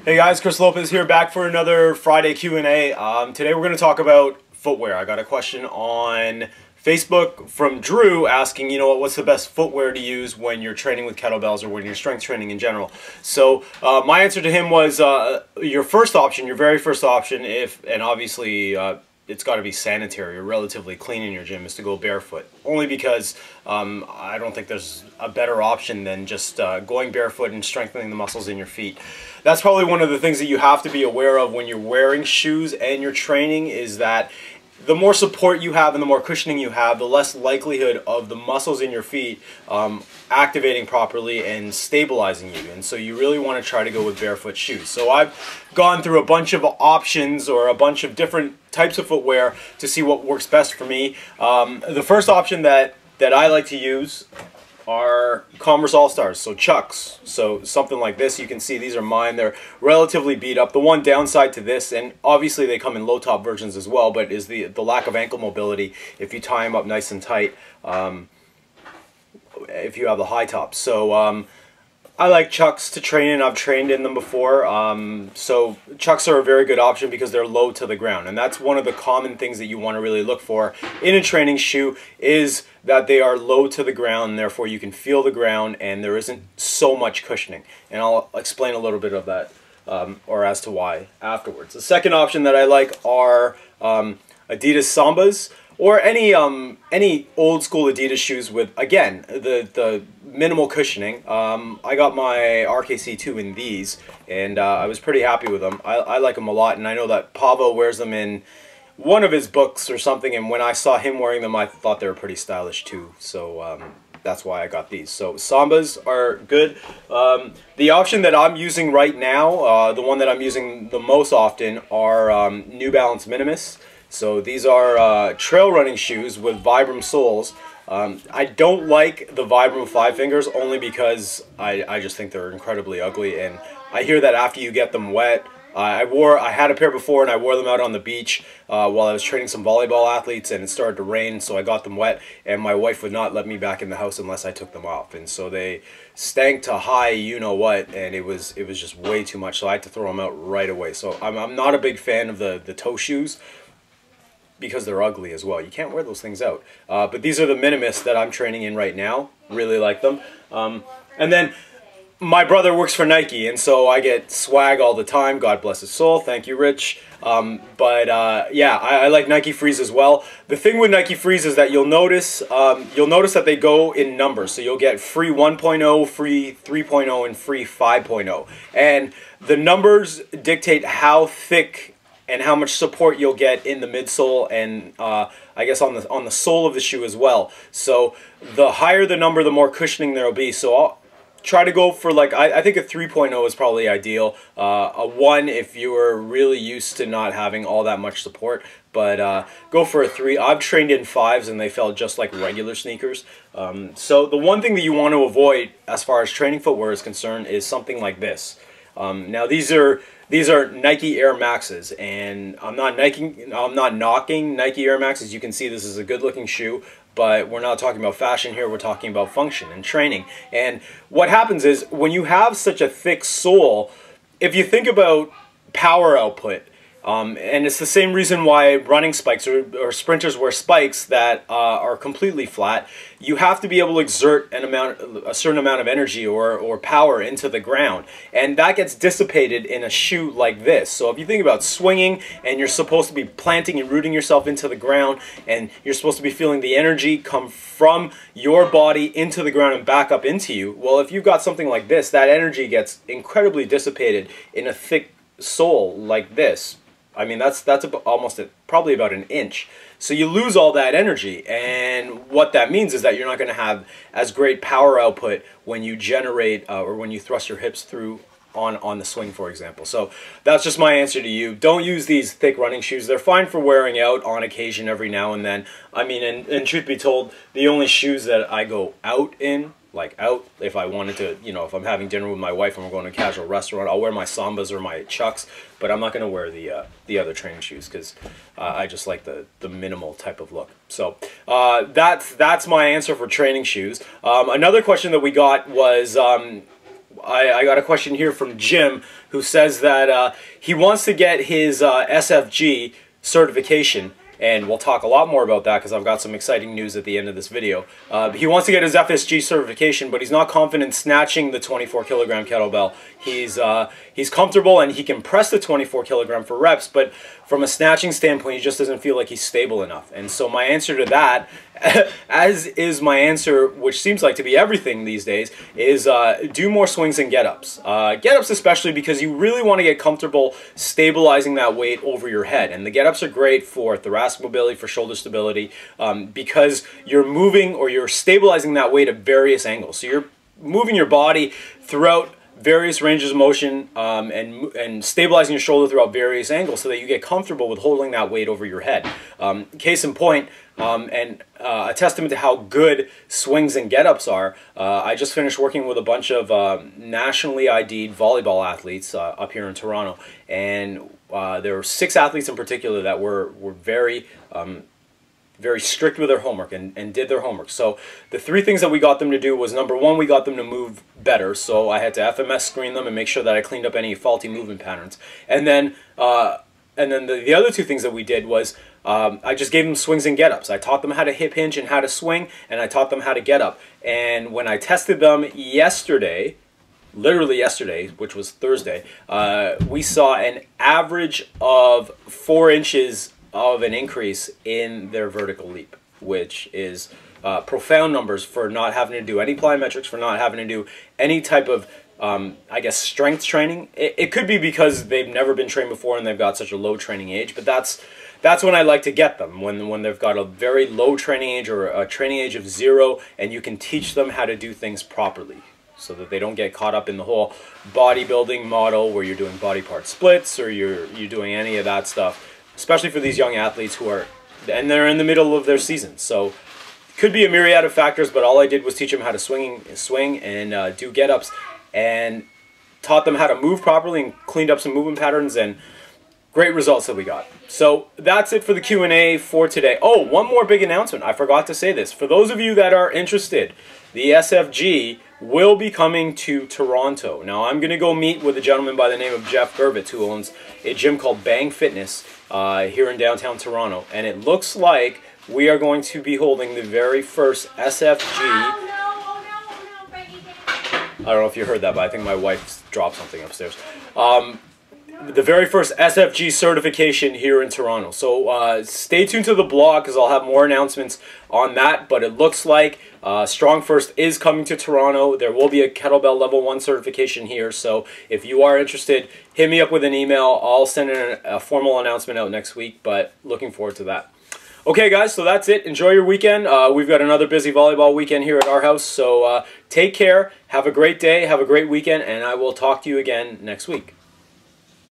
Hey guys, Chris Lopez here, back for another Friday Q&A. Today we're going to talk about footwear. I got a question on Facebook from Drew asking, what's the best footwear to use when you're training with kettlebells or when you're strength training in general. So my answer to him was your very first option, and obviously it's got to be sanitary or relatively clean in your gym, is to go barefoot. Only because I don't think there's a better option than just going barefoot and strengthening the muscles in your feet. That's probably one of the things that you have to be aware of when you're wearing shoes and you're training, is that the more support you have and the more cushioning you have, the less likelihood of the muscles in your feet activating properly and stabilizing you. And so you really want to try to go with barefoot shoes. So I've gone through a bunch of options or a bunch of different types of footwear to see what works best for me. The first option that I like to use are Converse All-Stars, so Chucks. So something like this, you can see these are mine. They're relatively beat up. The one downside to this, and obviously they come in low top versions as well, but is the lack of ankle mobility if you tie them up nice and tight, if you have the high tops. So I like Chucks to train in. I've trained in them before. So Chucks are a very good option because they're low to the ground. And that's one of the common things that you want to really look for in a training shoe, is that they are low to the ground, and therefore you can feel the ground and there isn't so much cushioning. And I'll explain a little bit of that, or as to why, afterwards. The second option that I like are Adidas Sambas, or any old school Adidas shoes with, again, the minimal cushioning. I got my RKC2 in these, and I was pretty happy with them. I like them a lot, and I know that Pavo wears them in one of his books or something, and when I saw him wearing them, I thought they were pretty stylish too. So that's why I got these. So Sambas are good. The option that I'm using right now, the one that I'm using the most often, are New Balance Minimus. So these are trail running shoes with Vibram soles. I don't like the Vibram 5 fingers, only because I just think they're incredibly ugly, and I hear that after you get them wet. I had a pair before, and I wore them out on the beach while I was training some volleyball athletes, and it started to rain, so I got them wet, and my wife would not let me back in the house unless I took them off, and so they stank to high you-know-what, and it was just way too much, so I had to throw them out right away. So I'm not a big fan of the toe shoes, because they're ugly as well. You can't wear those things out. But these are the Minimus that I'm training in right now. Really like them. And then my brother works for Nike, and so I get swag all the time. God bless his soul. Thank you, Rich. Yeah, I like Nike Frees as well. The thing with Nike Frees is that you'll notice that they go in numbers. So you'll get free 1.0, free 3.0, and free 5.0. And the numbers dictate how thick and how much support you'll get in the midsole, and I guess on the sole of the shoe as well. So the higher the number, the more cushioning there will be. So I'll try to go for, like, I think a 3.0 is probably ideal. A 1 if you were really used to not having all that much support. But go for a 3. I've trained in 5s and they felt just like regular sneakers. So the one thing that you want to avoid as far as training footwear is concerned is something like this. Now these are Nike Air Maxes, and I'm not knocking Nike Air Maxes. You can see this is a good-looking shoe, but we're not talking about fashion here. We're talking about function and training. And what happens is, when you have such a thick sole, if you think about power output, and it's the same reason why running spikes or sprinters wear spikes that are completely flat. You have to be able to exert a certain amount of energy or power into the ground, and that gets dissipated in a shoe like this. So if you think about swinging, and you're supposed to be planting and rooting yourself into the ground, and you're supposed to be feeling the energy come from your body into the ground and back up into you, well, if you've got something like this, that energy gets incredibly dissipated in a thick sole like this. I mean, that's probably about an inch. So you lose all that energy, and what that means is that you're not going to have as great power output when you generate or when you thrust your hips through on the swing, for example. So that's just my answer to you. Don't use these thick running shoes. They're fine for wearing out on occasion every now and then. I mean, and truth be told, the only shoes that I go out in, like out, if I wanted to, if I'm having dinner with my wife and we're going to a casual restaurant, I'll wear my Sambas or my Chucks, but I'm not going to wear the other training shoes, because I just like the minimal type of look. So that's my answer for training shoes. Another question that we got was I got a question here from Jim, who says that he wants to get his SFG certification, and we'll talk a lot more about that because I've got some exciting news at the end of this video. He wants to get his FSG certification, but he's not confident snatching the 24 kilogram kettlebell. He's comfortable and he can press the 24 kilogram for reps, but from a snatching standpoint, he just doesn't feel like he's stable enough. And so my answer to that, as is my answer, which seems like to be everything these days, is do more swings and get-ups. Get-ups especially because you really want to get comfortable stabilizing that weight over your head. And the get-ups are great for thoracic mobility, for shoulder stability, because you're moving or you're stabilizing that weight at various angles. So you're moving your body throughout various ranges of motion and stabilizing your shoulder throughout various angles so that you get comfortable with holding that weight over your head. Case in point, and a testament to how good swings and get-ups are, I just finished working with a bunch of nationally ID'd volleyball athletes up here in Toronto, and there were 6 athletes in particular that were very strict with their homework and did their homework. So the 3 things that we got them to do was, number 1, we got them to move better. So I had to FMS screen them and make sure that I cleaned up any faulty movement patterns. And then the other 2 things that we did was I just gave them swings and get-ups. I taught them how to hip hinge and how to swing, and I taught them how to get up. And when I tested them yesterday, literally yesterday, which was Thursday, we saw an average of 4 inches of an increase in their vertical leap, which is profound numbers for not having to do any plyometrics, for not having to do any type of, I guess, strength training. It could be because they've never been trained before and they've got such a low training age, but that's when I like to get them, when they've got a very low training age or a training age of 0, and you can teach them how to do things properly, so that they don't get caught up in the whole bodybuilding model where you're doing body part splits or you're doing any of that stuff, especially for these young athletes who are, and they're in the middle of their season. So could be a myriad of factors, but all I did was teach them how to swing and do get-ups, and taught them how to move properly and cleaned up some movement patterns, and great results that we got. So that's it for the Q&A for today. Oh, one more big announcement. I forgot to say this. For those of you that are interested, the SFG will be coming to Toronto. Now, I'm going to go meet with a gentleman by the name of Jeff Gervitz, who owns a gym called Bang Fitness here in downtown Toronto. And it looks like we are going to be holding the very first SFG. I don't know if you heard that, but I think my wife dropped something upstairs. The very first SFG certification here in Toronto. So stay tuned to the blog because I'll have more announcements on that. But it looks like Strong First is coming to Toronto. There will be a Kettlebell Level 1 certification here. So if you are interested, hit me up with an email. I'll send a formal announcement out next week, but looking forward to that. Okay, guys, so that's it. Enjoy your weekend. We've got another busy volleyball weekend here at our house. So take care. Have a great day. Have a great weekend. And I will talk to you again next week.